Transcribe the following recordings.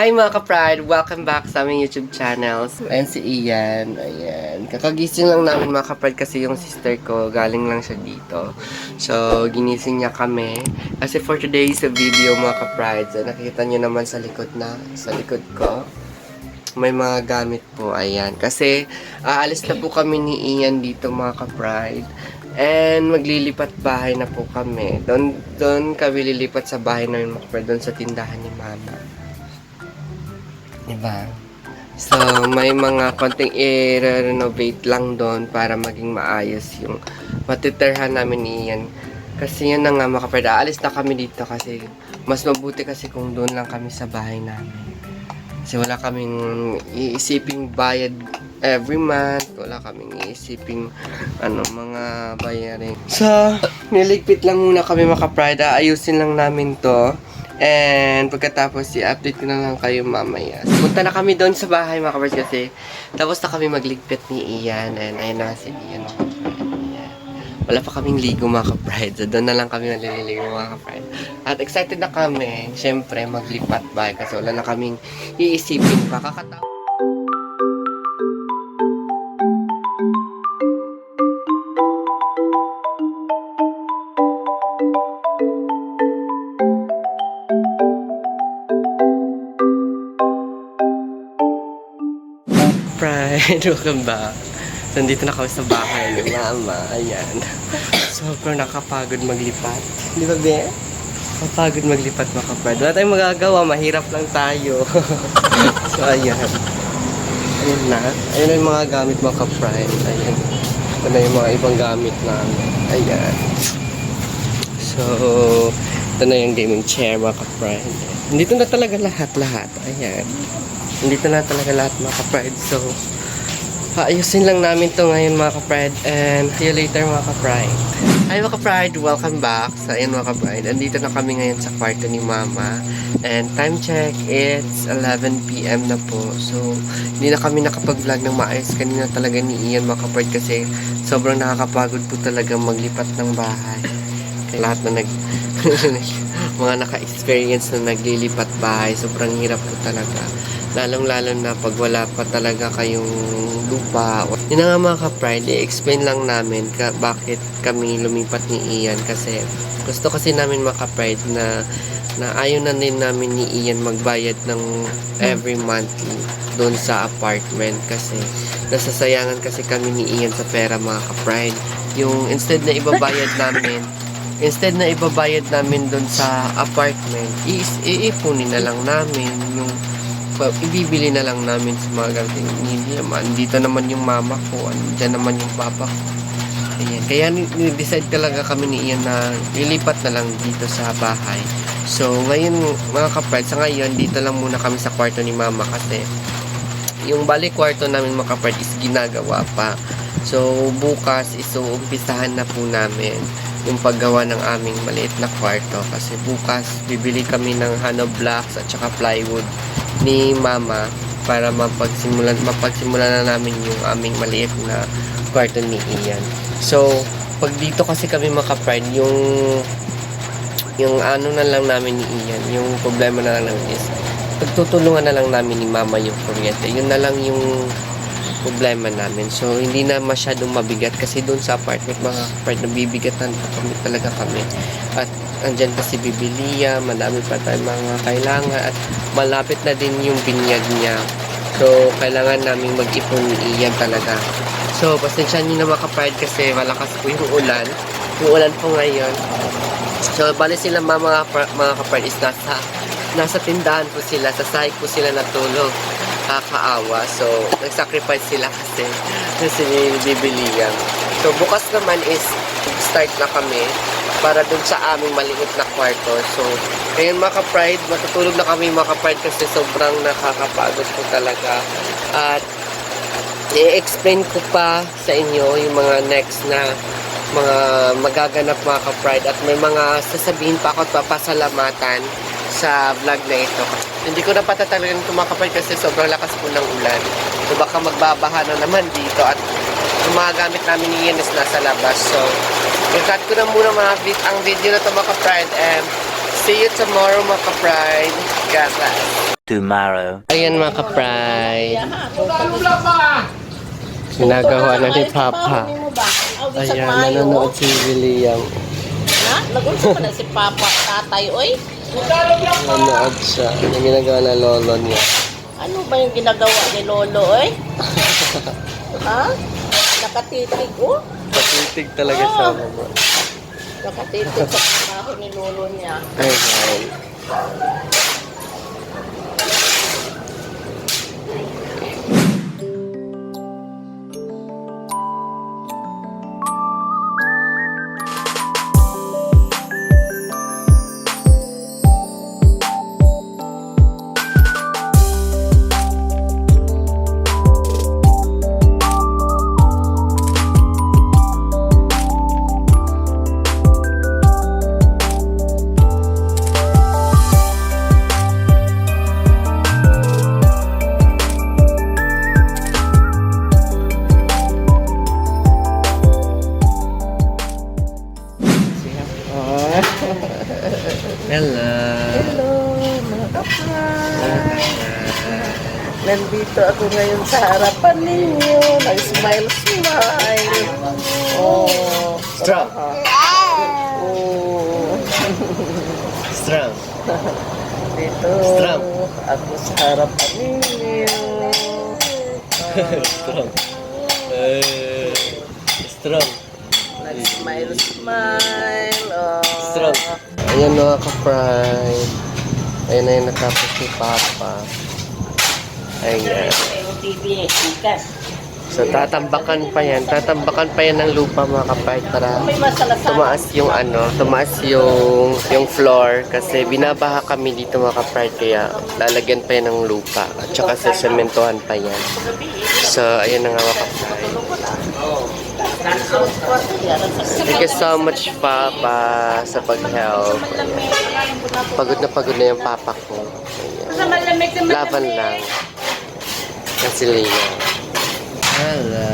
Hi mga ka-Pride! Welcome back sa aming YouTube channel. Ayan si Ian. Ayan. Kakagising lang namin mga ka-Pride kasi yung sister ko, galing lang siya dito. So, ginising niya kami. Kasi for today's video mga ka-Pride, so, nakikita niyo naman sa likod ko. May mga gamit po. Ayan. Kasi, aalis na po kami ni Ian dito mga ka-Pride. And maglilipat bahay na po kami. Doon kami lilipat sa bahay namin mga ka-Pride, doon sa tindahan ni Mama. Diba? So, may mga konting i-renovate lang doon para maging maayos yung matitirhan namin iyan. Kasi yun na nga mga kapatid, aalis na kami dito kasi mas mabuti kasi kung doon lang kami sa bahay namin. Kasi wala kaming iisiping bayad every month, wala kaming iisiping mga bayarin. So, niligpit lang muna kami mga kapatid, ayusin lang namin to. And pagkatapos i-update ko na lang kayo mamaya. Punta na kami doon sa bahay mga kabars kasi tapos na kami magligpit ni Ian. And ayun na si Ian mga kapride. Wala pa kaming ligo mga kapride. So doon na lang kami maliligo mga kapride. At excited na kami. Siyempre maglipat bahay kasi wala na kaming iisipin pa. Kakatawa. Pride, welcome back. Nandito na kami sa bahay ni Mama. Ayan. Sobrang nakapagod maglipat. Di ba, Be? Kapagod maglipat mga Pride. Wala tayong magagawa. Mahirap lang tayo. So, ayan. Ayan na. Ayan na yung mga gamit mga Pride. Ayan. Ito na yung mga ibang gamit namin. Ayan. So, ito na yung gaming chair mga Pride. Nandito na talaga lahat-lahat. Ayan. Nandito na talaga lahat mga ka-Pride. So, ayusin lang namin to ngayon mga ka-Pride. And see you later mga ka-Pride. Hi mga ka-Pride! Welcome back. So, ayun mga ka-Pride. Andito na kami ngayon sa kwarto ni Mama. And time check, it's 11 PM na po. So, hindi na kami nakapag-vlog ng maayos. Kanina talaga ni Ian mga ka-Pride kasi sobrang nakakapagod po talaga maglipat ng bahay. Kaya lahat na mga naka-experience na naglilipat bahay, sobrang hirap po talaga. Lalong-lalo na pag wala pa talaga kayong lupa. Yun na nga mga ka-Pride, i-explain lang namin bakit kami lumipat ni Ian. Kasi gusto kasi namin mga ka-Pride na ayaw na din namin ni Ian magbayad ng every month doon sa apartment. Kasi nasasayangan kasi kami ni Ian sa pera mga ka-Pride. Yung instead na ibabayad namin doon sa apartment, iipunin na lang namin yung ibibili na lang namin sa mga ganitong hindi naman. Dito naman yung mama ko, dyan naman yung papa ko. Ayan. Kaya ni-decide talaga kami ni Ian na lilipat na lang dito sa bahay. So, ngayon mga ka-Pride, sa ngayon, dito lang muna kami sa kwarto ni mama kasi yung balik kwarto namin mga ka-Pride is ginagawa pa. So, bukas umpisahan na po namin yung paggawa ng aming maliit na kwarto kasi bukas bibili kami ng hollow blocks at saka plywood ni Mama para mapagsimulan na namin yung aming maliit na kwarto ni Ian. So, pag dito kasi kami maka-Pride, yung ano na lang namin ni Ian, yung problema na lang namin is pagtutulungan na lang namin ni Mama yung kuryente. Yun na lang yung problema namin. So, hindi na masyadong mabigat kasi doon sa apartment mga Pride, nabibigatan pa talaga kami. At andyan kasi bibiliya, madami pa tayong mga kailangan at malapit na din yung binyag niya. So, kailangan naming mag-ipon iyan talaga. So, pasensya nyo na mga Pride kasi malakas po yung ulan. Yung ulan po ngayon. So, bali sila mga Pride is nasa tindahan po sila, sa sahig po sila natulog. Kakaawa. So, nag-sacrifice sila kasi bibiliyan. So, bukas naman is start na kami para dun sa aming maliit na kwarto. So, ngayon mga ka-Pride, matutulog na kami mga ka-Pride kasi sobrang nakakapagod po talaga. At i-explain ko pa sa inyo yung mga next na mga magaganap mga ka-Pride at may mga sasabihin pa ako at papasalamatan sa vlog na ito. Hindi ko na patatalagan ito mga ka-Pride kasi sobrang lakas po ng ulan. So baka magbabaha na naman dito at yung mga gamit namin ni Ian is nasa labas. So, i-cut ko na muna ang video na ito mga ka-Pride and see you tomorrow mga ka-Pride. God bless. tomorrow. Ayan mga ka-pride. Ginagawa na ni Papa. Ayan, nanonood si William. Ha? Nagunsa pa na si Papa, tatay, oy. Nanonood siya. Yung ginagawa na lolo niya. Ano ba yung ginagawa ni Lolo, oy? Ha? Nakatitig, oh. Patitig talaga siya. Mama. Nakatitig sa trabaho ni Lolo niya. Ayan. Hello. Hello, mga kapatid. Nandito ako ngayon sa harapan ninyo. Nag-smile. Oh. Strong. Oh. Strong. Dito. Strong. Ako sa harapan ninyo. Strong. Strong. Nag-smile. Oh. Strong. Ayan mga ka-pride. Ayan na yung natapos ni Papa. Ayan. TV, ikas. So tatambakan pa yan. Tatambakan pa yan ng lupa mga ka-pride para May masalasal. tumaas yung floor kasi binabaha kami dito mga ka-pride kaya lalagyan pa yan ng lupa at saka sementohan pa yan. So ayan na nga mga ka-pride. Thank you so much Papa sa pag-help. Pagod na yung Papa ko. Ayan. Laban lang. Kasi Lea. Hello.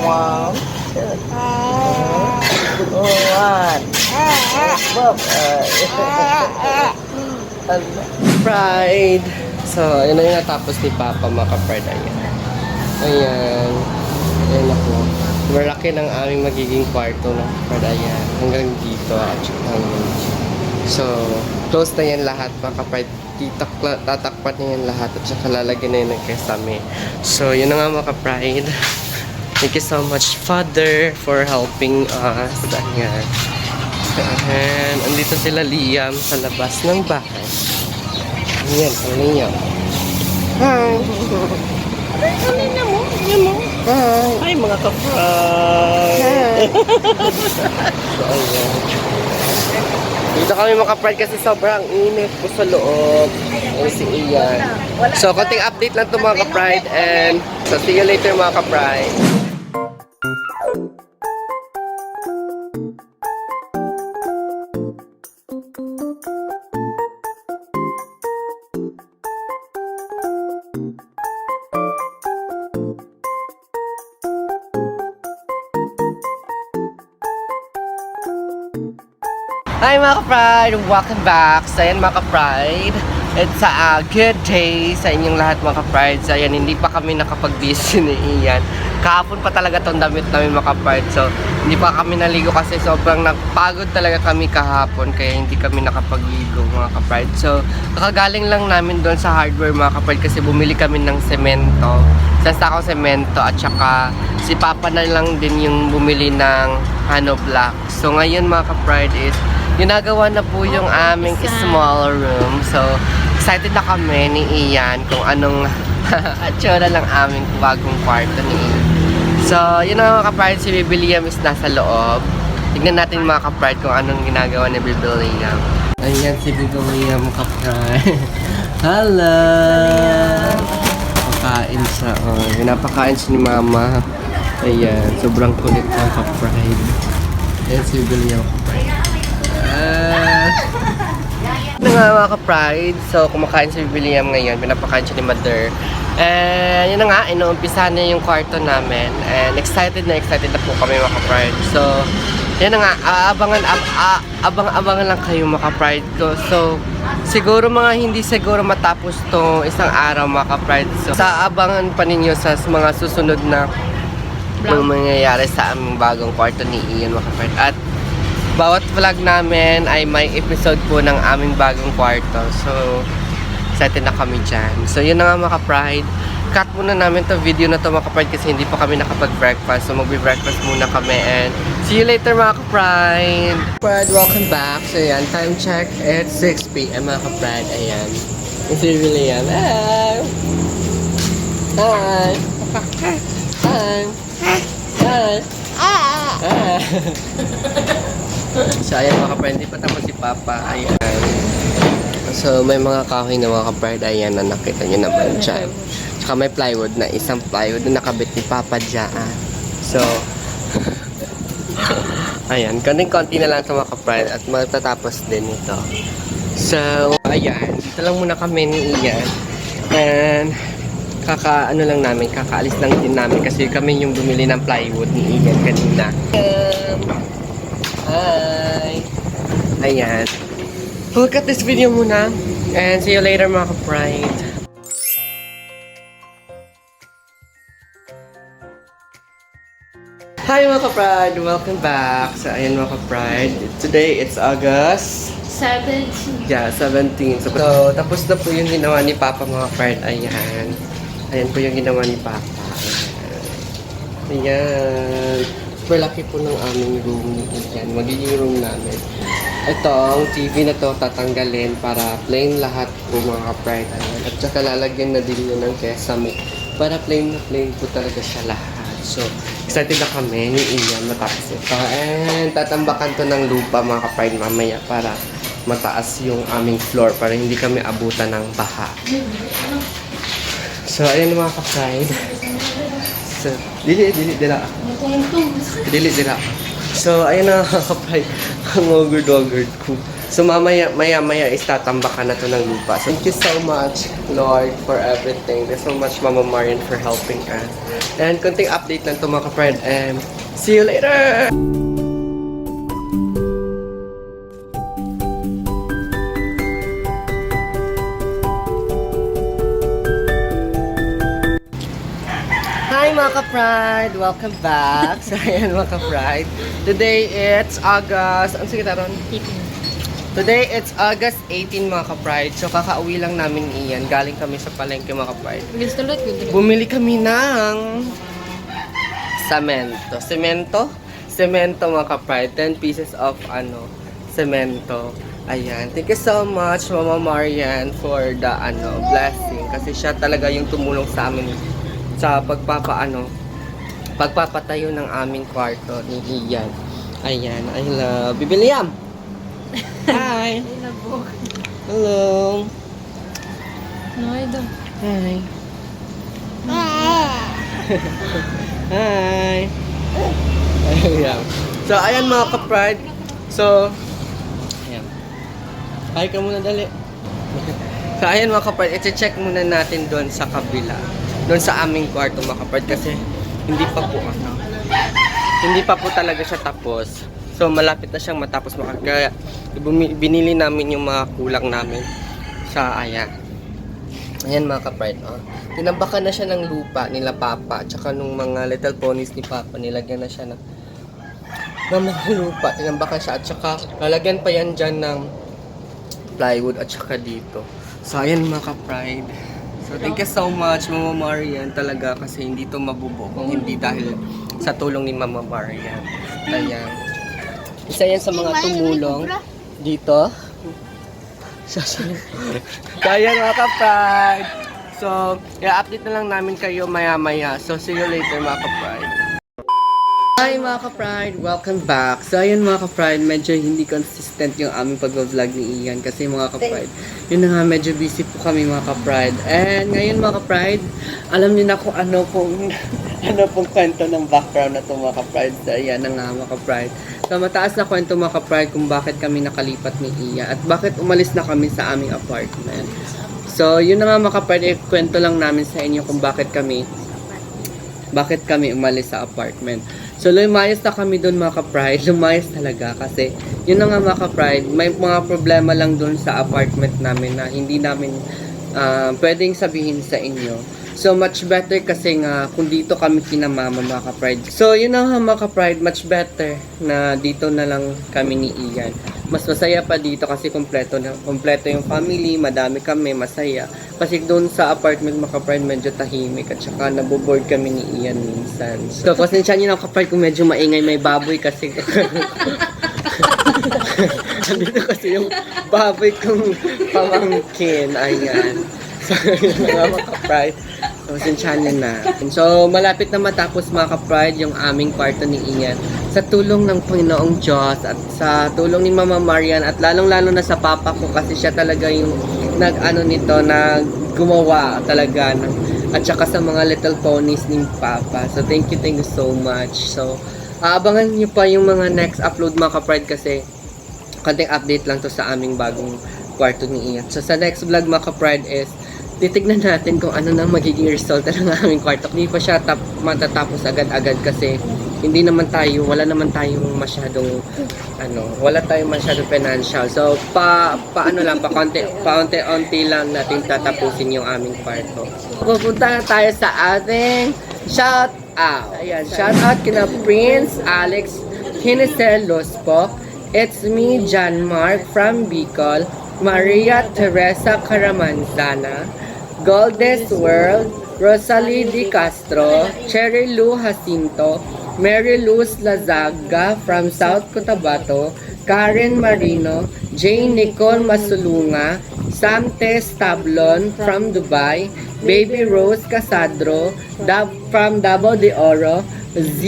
Wow. One. Bob. Pride. So, yun na yung natapos ni Papa mga ka-pride. Ayan. Ayan ako. Malaki ng aming magiging kwarto na pride. Ayan. Hanggang dito at saka hanggang dito. So, close na yan lahat mga ka-pride. Tatakpat na yan lahat at saka lalagyan na yun ng kesame. So, yun na nga mga ka-pride. Thank you so much, Father, for helping us. Ayan. And andito sila Liam sa labas ng bahay. Ayan, Liam. Hi! Ano mo? Hi! Ay, mga kapatid. So, ayan. Dito kami makapride kasi sobrang init po sa loob. Ayan si Ian. So, konting update lang to mga ka-pride. And so, see you later mga ka-pride. Hi mga ka-pride! Welcome back! So ayan mga ka-pride, it's a good day sa inyong lahat mga ka-pride. So ayan, hindi pa kami nakapag-busy ni Ian. Kahapon pa talaga tong damit namin mga ka-pride. So hindi pa kami naligo kasi sobrang nagpagod talaga kami kahapon. Kaya hindi kami nakapag-ligo mga ka-pride. So kakagaling lang namin doon sa hardware mga ka-pride kasi bumili kami ng semento. Sakong semento at saka si Papa na lang din yung bumili ng Hano Black. So ngayon mga ka-pride is ginagawa na po yung aming small room. So, excited na kami ni Ian kung anong atsura ng aming bagong kwarto ni Ian. So, yun na mga ka-pride, si Baby Liam is nasa loob. Tignan natin mga ka-pride kung anong ginagawa ni Baby Liam. Ayan si Baby Liam ka-pride. Hello! Pakain siya. Oh, pinapakain siya ni Mama. Ayan, sobrang kulit mga ka-pride. Ayan si Baby Liam ka-pride. nga mga ka-pride. So, kumakain si William ngayon. Pinapakain siya ni Mother. And yun na nga, inuumpisa na yung kwarto namin. And excited na po kami mga ka-pride. So, yun na nga, abang-abangan lang kayo mga ka-pride ko. So, siguro hindi siguro matapos to isang araw mga ka-pride. So, abangan pa ninyo sa mga susunod na mangyayari sa aming bagong kwarto ni Ian mga ka-pride. At bawat vlog namin ay may episode po ng aming bagong kwarto. So, excited na kami dyan. So, yun na nga mga ka-pride. Cut muna namin to video na to mga ka-pride kasi hindi pa kami nakapag-breakfast. So, magbe-breakfast muna kami and see you later mga ka-pride. Pride, welcome back. So, yan. Time check. It's 6 p.m. mga ka-pride. Ayan. It's really yan. Hi! Hi! Hi! Hi! Hi! So, ayan mga ka-pride. Hindi pa tapos si Papa. Ayan. So, may mga kahoy na mga ka-pride. Ayan na nakita nyo naman dyan. Tsaka may plywood na isang plywood na nakabit ni Papa dyan. So, ayan. Konting-konti na lang sa mga ka-pride at matatapos din ito. So, ayan. Dito lang muna kami ni Ian. And, kakaalis lang din namin kasi kami yung bumili ng plywood ni Ian kanina. Hi! Ayan. Look at this video muna. And see you later mga ka-pride. Hi mga ka-pride! Welcome back! So ayan mga ka-pride. Today it's August 17. Yeah, 17. So tapos na po yung ginawa ni Papa mga ka-pride. Ayan. Ayan po yung ginawa ni Papa. Ayan. Super laki po ng aming room. Ayan. Magiging room namin. Itong TV na to tatanggalin para plain lahat po mga ka-pride. Ayan. At saka lalagyan na din yun ng kesame para plain na plain po talaga siya lahat. So, excited na kami ni Ian matapos ito. And tatambakan to ng lupa mga ka-pride mamaya para mataas yung aming floor para hindi kami abutan ng baha. So, ayan mga ka-pride. So, dili. So, ayan na mga ka-pride. Ang ogard-ogard ko. So, maya is tatambakan na to ng lupa. So, thank you so much, Lord, for everything. Thank you so much, Mama Marian, for helping us. And konting update lang to mga ka-friend. And see you later! Hi mga ka-pride! Welcome back! So, ayan mga ka-pride. Today it's August... Ano sige taron? 18. Today it's August 18 mga ka-pride. So kakauwi lang namin iyan. Galing kami sa palengke mga ka-pride. Bumili kami ng Semento mga ka-pride. 10 pieces of semento. Ayan. Thank you so much Mama Marian for the blessing. Kasi siya talaga yung tumulong sa amin sa pagpapatayo ng aming kwarto ni Ian. Ayan. I love William. Hi! Hello! Hi. Hi! Ayan. So, ayan mga ka-pride. So, ayan. Hi ka muna dali. So, ayan mga ka-pride. I-check muna natin doon sa kabila. Doon sa aming kwarto mga ka-pride. Kasi, hindi pa po talaga siya tapos. So, malapit na siyang matapos kaya binili namin yung mga kulang namin sa ayan mga ka-pride. Tinambakan na siya ng lupa nila Papa. Tsaka nung mga little ponies ni Papa, nilagyan na siya ng mga lupa. Tinambakan siya at tsaka lalagyan pa yan dyan ng plywood at tsaka dito. So, ayan mga ka-pride. So, thank you so much Mama Marian talaga kasi hindi to mabubo kung hindi dahil sa tulong ni Mama Marian. Ayan. Isa yan sa mga tumulong dito. Kaya mga ka-pride. So, i-update na lang namin kayo maya-maya. So, see you later mga ka-pride. Hi mga ka-pride! Welcome back! So, ayun mga ka-pride, medyo hindi consistent yung aming pag-vlog ni Ian kasi mga ka-pride, yun na nga, medyo busy po kami mga ka-pride. And ngayon mga ka-pride, alam niyo na kung ano pong kwento ng background na ito mga ka-pride. So, ayan na nga mga ka-pride. So, mataas na kwento mga ka-pride kung bakit kami nakalipat ni Iya at bakit umalis na kami sa aming apartment. So, yun na nga mga ka-pride, kwento lang namin sa inyo kung bakit kami umalis sa apartment. So, lumayas na kami doon mga ka-pride. Lumayas talaga kasi yun na nga mga ka-pride, may mga problema lang doon sa apartment namin na hindi namin pwedeng sabihin sa inyo. So, much better kasi nga kung dito kami kinamama mga ka-pride. So, yun na nga mga ka-pride, much better na dito na lang kami ni Ian. Mas masaya pa dito kasi kompleto yung family, madami kami, masaya. Kasi doon sa apartment mga ka-pride medyo tahimik at saka naboboard kami ni Ian minsan. So, pasensya nyo na ka-pride kung medyo maingay, may baboy kasi. Andito kasi yung baboy kong pamangkin. Ayan. So, yun na nga mga ka-pride. So, pasensyahan na. So, malapit na matapos mga ka-pride yung aming kwarto ni Ian. Sa tulong ng Panginoong Diyos at sa tulong ni Mama Marian at lalong-lalo na sa papa ko kasi siya talaga yung gumawa talaga at saka sa mga little ponies ni Papa. So, thank you so much. So, aabangan niyo pa yung mga next upload mga ka-pride kasi konting update lang to sa aming bagong kwarto ni Ian. So, sa next vlog mga ka-pride is titignan natin kung ano nang magiging result ng aming kwarto. Hindi pa siya matatapos agad-agad kasi wala naman tayong masyadong financial. So, paunti-unti lang natin tatapusin yung aming kwarto. Pupunta na tayo sa ating shout out. Ayan, shout out kina Prince Alex Hinicelos po. It's me, John Mark from Bicol, Maria Teresa Caramanzana, Goldes World, Rosalie Di Castro, Cherry Lou Jacinto, Mary Luz Lazaga from South Cotabato, Karen Marino, Jane Nicole Masulunga, Sam Tess Tablon from Dubai, Baby Rose Casadro from Davao de Oro, Z.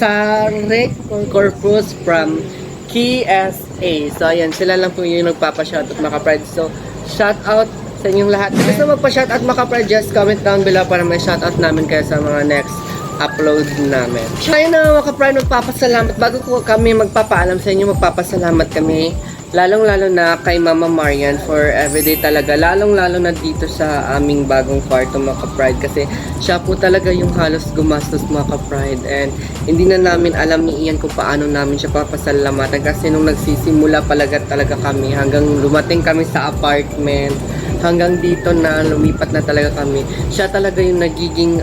Sarek Corpus from KSA. So, ayan, sila lang po yung nagpapa-shoutout mga ka-pride. So, shoutout sa inyong lahat. Kung gusto magpa-shoutout mga ka-pride, just comment down below para may shoutout namin kayo sa mga next upload namin. So, ayun na mga ka-pride, magpapasalamat. Bago ko kami magpapaalam sa inyo, magpapasalamat kami. Lalong-lalo na kay Mama Marian for everyday talaga. Lalong-lalo na dito sa aming bagong kwarto mga ka-pride kasi siya po talaga yung halos gumastos mga ka-pride and hindi na namin alam ni Ian kung paano namin siya papasalamatan kasi nung nagsisimula talaga kami hanggang lumating kami sa apartment hanggang dito na lumipat na talaga kami. Siya talaga yung nagiging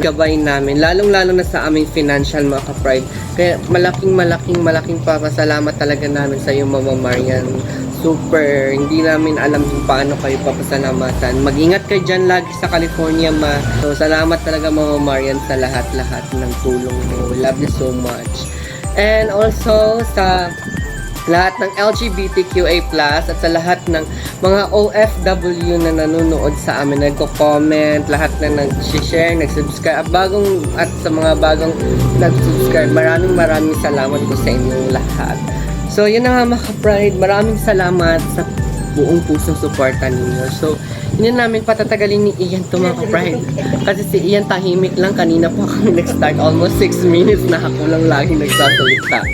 gabay namin. Lalong-lalo na sa aming financial mga ka-pride. Kaya malaking papasalamat talaga namin sa iyo Mama Marian. Super, hindi namin alam kung paano kayo papasalamatan. Mag-ingat kayo dyan lagi sa California ma. So, salamat talaga Mama Marian sa lahat-lahat ng tulong mo. We love you so much. And also sa lahat ng LGBTQA+, at sa lahat ng mga OFW na nanonood sa amin, nagko-comment, lahat na nag-share, nag-subscribe, at sa mga bagong nag-subscribe, maraming salamat po sa inyong lahat. So, yun na nga mga ka-pride, maraming salamat sa buong pusong suporta ninyo. So, hindi namin patatagalin ni Ian to mga ka-pride. Kasi si Ian tahimik lang. Kanina pa kami nag-start. Almost 6 minutes na ako lang lagi nagsasalita.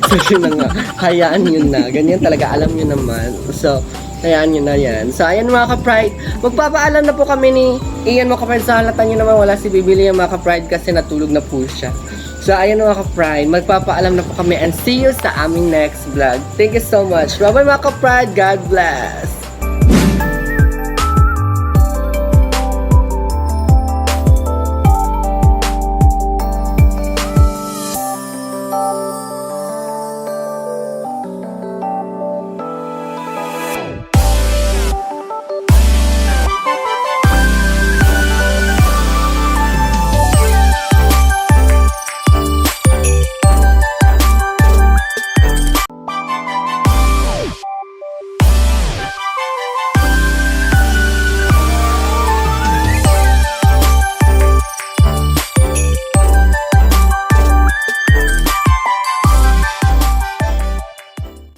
So, yun na nga. Hayaan yun na. Ganyan talaga. Alam nyo naman. So, hayaan nyo na yan. So, ayan mga ka-pride. Magpapaalam na po kami ni Ian mga ka-pride. Sa halatan nyo naman wala si Bibili yung mga ka-pride kasi natulog na po siya. So, ayan mga ka-pride. Magpapaalam na po kami and see you sa aming next vlog. Thank you so much. Bye-bye mga ka-pride. God bless.